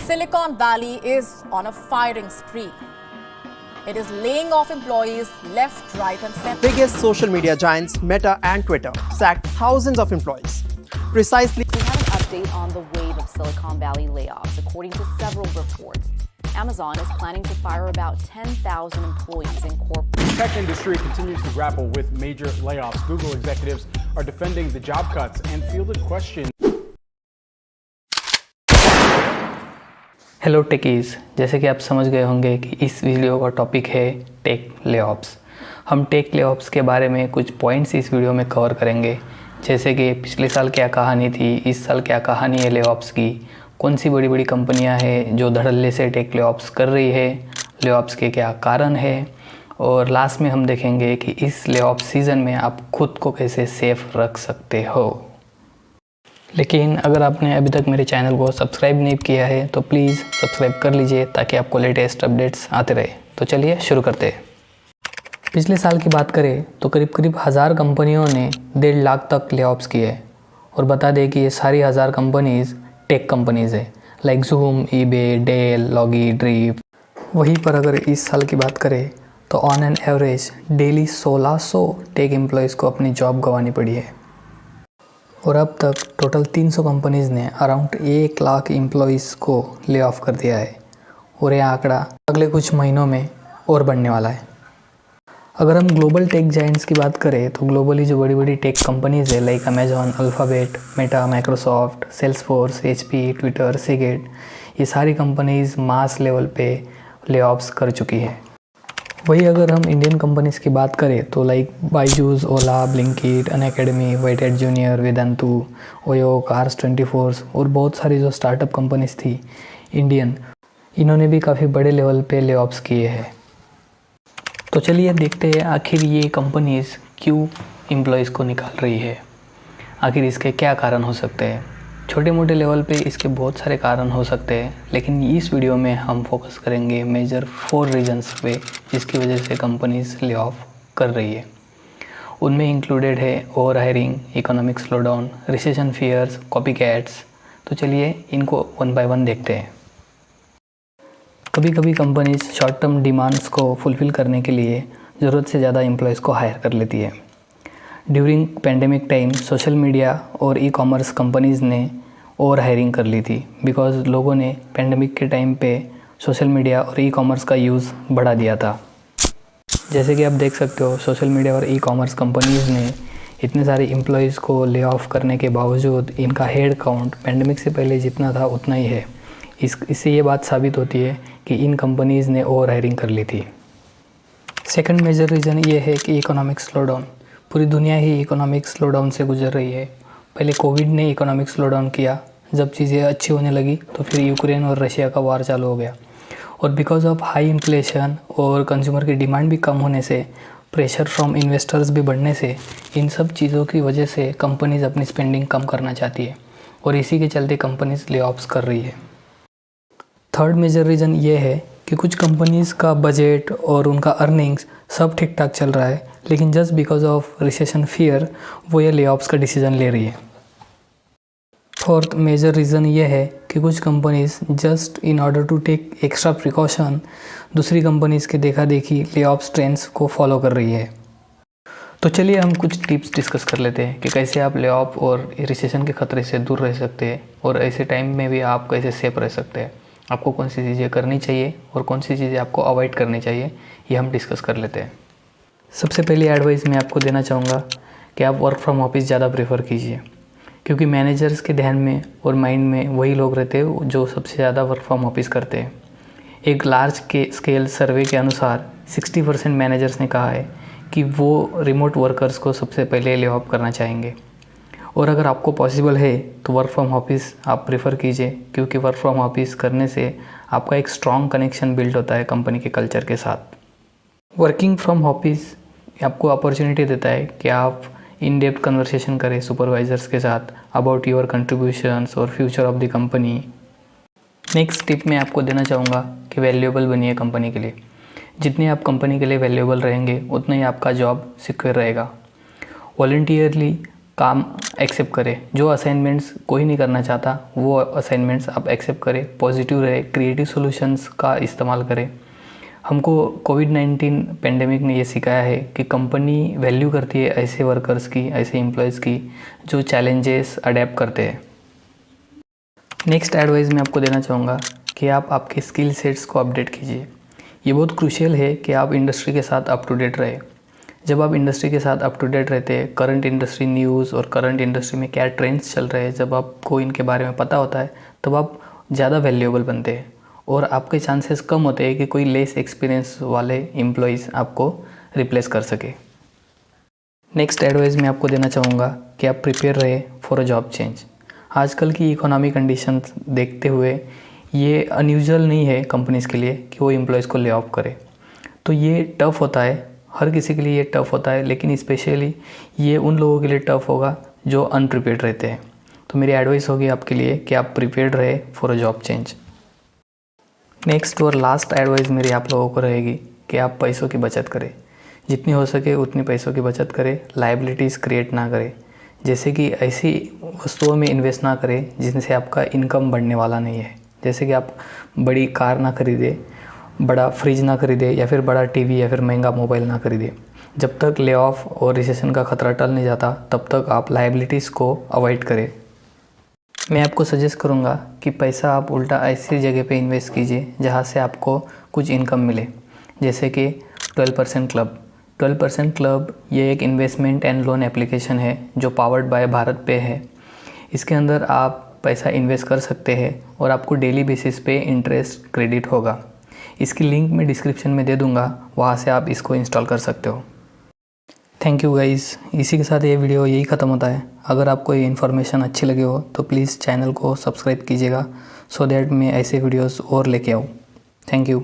Silicon Valley is on a firing spree. It is laying off employees left, right, and center. Biggest social media giants, Meta and Twitter, sacked thousands of employees. Precisely. We have an update on the wave of Silicon Valley layoffs. According to several reports, Amazon is planning to fire about 10,000 employees in corporate. The tech industry continues to grapple with major layoffs. Google executives are defending the job cuts and fielded questions. Hello techies, जैसे कि आप समझ गए होंगे कि इस video का topic है टेक लेऑफ्स। हम टेक लेऑफ्स के बारे में कुछ पॉइंट्स इस वीडियो में कवर करेंगे, जैसे कि पिछले साल क्या कहानी थी, इस साल क्या कहानी है लेऑफ्स की, कौन सी बड़ी बड़ी कंपनियां हैं जो धड़ल्ले से टेक लेऑफ्स कर रही है, लेऑफ्स के क्या कारण है, और लास्ट में हम देखेंगे कि इस लेऑफ सीज़न में आप खुद को कैसे सेफ रख सकते हो। लेकिन अगर आपने अभी तक मेरे चैनल को सब्सक्राइब नहीं किया है तो प्लीज़ सब्सक्राइब कर लीजिए ताकि आपको लेटेस्ट अपडेट्स आते रहे। तो चलिए शुरू करते हैं। पिछले साल की बात करें तो करीब 1000 कंपनियों ने 1.5 लाख तक लेऑफ्स किए, और बता दें कि ये सारी 1000 कंपनीज़ टेक कंपनीज़ है, like Zoom, eBay, Dell, Logi, ड्रीप। वहीं पर अगर इस साल की बात करें तो on an average daily 1600 tech employees को अपनी जॉब गंवानी पड़ी है, और अब तक टोटल 300 कंपनीज़ ने अराउंड 1 लाख एम्प्लॉयज़ को ले ऑफ कर दिया है, और यह आंकड़ा अगले कुछ महीनों में और बढ़ने वाला है। अगर हम ग्लोबल टेक जायंट्स की बात करें तो ग्लोबली जो बड़ी बड़ी टेक कंपनीज़ है, like Amazon, alphabet, Meta, Microsoft, Salesforce, HP, Twitter, Seagate, ये सारी कंपनीज़ मास लेवल पे ले ऑफ्स कर चुकी है। वही अगर हम इंडियन कंपनीज़ की बात करें तो लाइक बायजूस, ओला, ब्लिंकिट, अनअकैडमी, वेटेड जूनियर, वेदांतु, ओयो, कार्स24 और बहुत सारी जो स्टार्टअप कंपनीज़ थी इंडियन, इन्होंने भी काफ़ी बड़े लेवल पे ले ऑफ्स किए हैं। तो चलिए देखते हैं आखिर ये कंपनीज़ क्यों एम्प्लॉयज़ को निकाल रही है, आखिर इसके क्या कारण हो सकते हैं। छोटे मोटे लेवल पे इसके बहुत सारे कारण हो सकते हैं, लेकिन इस वीडियो में हम फोकस करेंगे मेजर 4 रीजन्स पे जिसकी वजह से कंपनीज ले ऑफ कर रही है। उनमें इंक्लूडेड है over hiring, economic slowdown, recession fears, copy cats. तो चलिए इनको 1 बाय 1 देखते हैं। कभी कभी कंपनीज शॉर्ट टर्म डिमांड्स को फुलफ़िल करने के लिए ज़रूरत से ज़्यादा एम्प्लॉयज़ को हायर कर लेती है। During pandemic time social media और ई कॉमर्स कंपनीज़ ने ओवर हायरिंग कर ली थी, बिकॉज़ लोगों ने पेंडेमिक के टाइम पे सोशल मीडिया और ई कॉमर्स का यूज़ बढ़ा दिया था। जैसे कि आप देख सकते हो, सोशल मीडिया और ई कॉमर्स कंपनीज़ ने इतने सारे एम्प्लॉयज़ को ले ऑफ करने के बावजूद इनका हेड काउंट पेंडेमिक से पहले जितना था उतना ही है। इससे ये बात साबित होती है कि इन कंपनीज़ ने ओवर हायरिंग कर ली थी। सेकेंड मेजर रीज़न ये है कि इकोनॉमिक स्लोडाउन। पूरी दुनिया ही इकोनॉमिक स्लोडाउन से गुजर रही है। पहले कोविड ने इकोनॉमिक स्लोडाउन किया, जब चीज़ें अच्छी होने लगी तो फिर यूक्रेन और रशिया का वार चालू हो गया, और बिकॉज ऑफ हाई इन्फ्लेशन और कंज्यूमर की डिमांड भी कम होने से, प्रेशर फ्रॉम इन्वेस्टर्स भी बढ़ने से, इन सब चीज़ों की वजह से कंपनीज अपनी स्पेंडिंग कम करना चाहती है, और इसी के चलते कंपनीज ले ऑफ्स कर रही है। थर्ड मेजर रीज़न ये है कि कुछ कंपनीज़ का बजट और उनका अर्निंग्स सब ठीक ठाक चल रहा है, लेकिन just because of recession fear वो ये ले ऑफ्स का डिसीज़न ले रही है। फोर्थ मेजर रीज़न ये है कि कुछ companies just in order to take extra precaution दूसरी कंपनीज़ के देखा देखी ले ऑफ्स ट्रेंड्स को फॉलो कर रही है। तो चलिए हम कुछ टिप्स डिस्कस कर लेते हैं कि कैसे आप ले ऑफ और रिसेशन के ख़तरे से दूर रह सकते हैं, और ऐसे टाइम में भी आप कैसे सेफ रह सकते हैं। आपको कौन सी चीज़ें करनी चाहिए और कौन सी चीज़ें आपको अवॉइड करनी चाहिए, ये हम डिस्कस कर लेते हैं। सबसे पहली एडवाइस मैं आपको देना चाहूँगा कि आप वर्क फ्रॉम ऑफिस ज़्यादा प्रेफर कीजिए, क्योंकि मैनेजर्स के ध्यान में और माइंड में वही लोग रहते हैं जो सबसे ज़्यादा वर्क फ्रॉम ऑफिस करते हैं। एक लार्ज स्केल सर्वे के अनुसार 60% मैनेजर्स ने कहा है कि वो रिमोट वर्कर्स को सबसे पहले ले ऑफ करना चाहेंगे, और अगर आपको पॉसिबल है तो वर्क फ्रॉम ऑफिस आप प्रेफर कीजिए, क्योंकि वर्क फ्रॉम ऑफिस करने से आपका एक स्ट्रॉन्ग कनेक्शन बिल्ड होता है कंपनी के कल्चर के साथ। वर्किंग फ्रॉम ऑफिस आपको अपॉर्चुनिटी देता है कि आप इन डेप्थ कन्वर्सेशन करें सुपरवाइजर्स के साथ अबाउट योर कंट्रीब्यूशंस और future of the company. Next tip मैं आपको देना चाहूँगा कि वैल्यूएबल बनिए कंपनी के लिए। जितने आप कंपनी के लिए वैल्यूएबल रहेंगे उतना ही आपका जॉब सिक्योर रहेगा। वॉलंटियरली काम एक्सेप्ट करें। जो असाइनमेंट्स कोई नहीं करना चाहता वो असाइनमेंट्स आप एक्सेप्ट करें। पॉजिटिव रहे, क्रिएटिव सॉल्यूशंस का इस्तेमाल करें। हमको कोविड-19 पेंडेमिक ने ये सिखाया है कि कंपनी वैल्यू करती है ऐसे वर्कर्स की, ऐसे एम्प्लॉयज़ की जो चैलेंजेस अडेप्ट करते हैं। नेक्स्ट एडवाइस मैं आपको देना चाहूँगा कि आप आपके स्किल सेट्स को अपडेट कीजिए। ये बहुत क्रूशियल है कि आप इंडस्ट्री के साथ अप टू डेट रहे। जब आप इंडस्ट्री के साथ अप टू डेट रहते हैं, करंट इंडस्ट्री न्यूज़ और करंट इंडस्ट्री में क्या ट्रेंड्स चल रहे हैं, जब आपको इनके बारे में पता होता है तब आप ज़्यादा वैल्यूएबल बनते हैं और आपके चांसेस कम होते हैं कि कोई लेस एक्सपीरियंस वाले एम्प्लॉयज़ आपको रिप्लेस कर सके। नेक्स्ट एडवाइस मैं आपको देना चाहूँगा कि आप प्रिपेयर रहे फॉर अ जॉब चेंज। आजकल की इकोनॉमिक कंडीशंस देखते हुए ये अनयूजुअल नहीं है कंपनीज़ के लिए कि वो एम्प्लॉयज़ को ले ऑफ करे। तो ये टफ़ होता है, हर किसी के लिए ये टफ़ होता है, लेकिन स्पेशली ये उन लोगों के लिए टफ़ होगा जो अनप्रिपेयर्ड रहते हैं। तो मेरी एडवाइस होगी आपके लिए कि आप प्रिपेयर्ड रहे for a job change. Next और लास्ट एडवाइस मेरी आप लोगों को रहेगी कि आप पैसों की बचत करें। जितनी हो सके उतनी पैसों की बचत करें, लायबिलिटीज़ क्रिएट ना करें। जैसे कि ऐसी वस्तुओं में इन्वेस्ट ना करें जिनसे आपका इनकम बढ़ने वाला नहीं है। जैसे कि आप बड़ी कार ना खरीदें, बड़ा फ्रिज ना खरीदें या फिर बड़ा टीवी या फिर महंगा मोबाइल ना खरीदें। जब तक ले ऑफ और रिसेशन का खतरा टल नहीं जाता तब तक आप लायबिलिटीज़ को अवॉइड करें। मैं आपको सजेस्ट करूँगा कि पैसा आप उल्टा ऐसी जगह पे इन्वेस्ट कीजिए जहाँ से आपको कुछ इनकम मिले। जैसे कि 12% क्लब। 12% क्लब ये एक इन्वेस्टमेंट एंड लोन एप्लीकेशन है जो पावर्ड बाय भारत पे है। इसके अंदर आप पैसा इन्वेस्ट कर सकते हैं और आपको डेली बेसिस पे इंटरेस्ट क्रेडिट होगा। इसकी लिंक मैं डिस्क्रिप्शन में दे दूँगा, वहाँ से आप इसको इंस्टॉल कर सकते हो। Thank you guys. इसी के साथ ये वीडियो यही ख़त्म होता है। अगर आपको ये इन्फॉर्मेशन अच्छी लगी हो तो प्लीज़ चैनल को सब्सक्राइब कीजिएगा सो दैट मैं ऐसे वीडियोस और लेके आऊँ। Thank you.